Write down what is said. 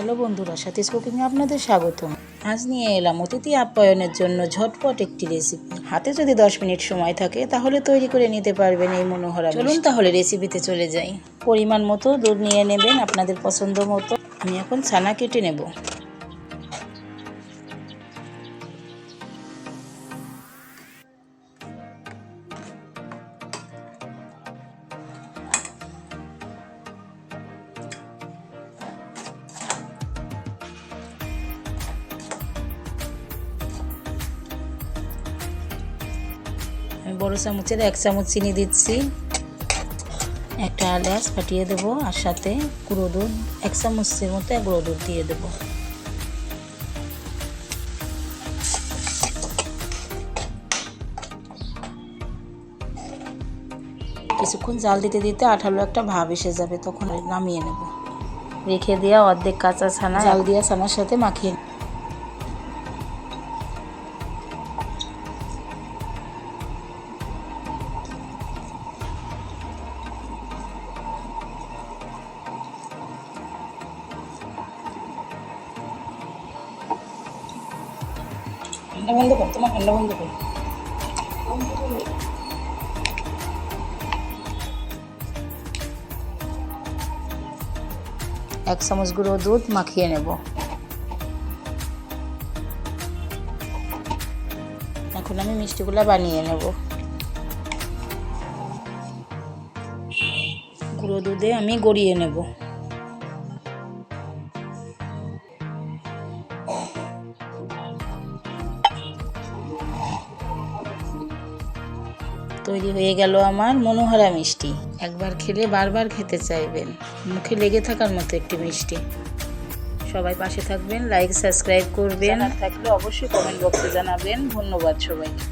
Hello বন্ধুরা, সাথীস কুকিংয়ে আপনাদের স্বাগতম। আজ নিয়ে এলাম অতিথি আপ্যায়নের জন্য ঝটপট একটি রেসিপি। হাতে যদি 10 মিনিট সময় থাকে তাহলে তৈরি করে নিতে পারবেন এই মনোহরা। চলুন তাহলে রেসিপিতে চলে যাই। পরিমাণ মতো দুধ নিয়ে নেবেন, আপনাদের পছন্দ মতো। আমি এখন ছানা কেটে নেব। আমি বড় চামচের 1 চামচ চিনি দিচ্ছি, একটা এলাচ ফাটিয়ে দেব, আর সাথে গুঁড়ো দুধ 1 চামচের মতো গুঁড়ো দুধ দিয়ে দেব। কিছুক্ষণ জাল দিতে দিতে আঠালো একটা ভাব এসে যাবে, তখন নামিয়ে নেব। রেখে দেওয়া অর্ধেক কাঁচা ছানা জাল দেওয়া ছানার সাথে মাখিয়ে ঠান্ডা বন্ধ কর, তোমার ঠান্ডা বন্ধ কর। এক চামচ গুঁড়ো দুধ মাখিয়ে নেব। এখন আমি মিষ্টিগুলো বানিয়ে নেব। গুঁড়ো দুধে আমি গড়িয়ে নেব। তৈরি হয়ে গেল আমার মনোহরা মিষ্টি। একবার খেলে বারবার খেতে চাইবেন, মুখে লেগে থাকার মতো একটি মিষ্টি। সবাই পাশে থাকবেন, লাইক সাবস্ক্রাইব করবেন, থাকলে অবশ্যই কমেন্ট বক্সে জানাবেন। ধন্যবাদ সবাইকে।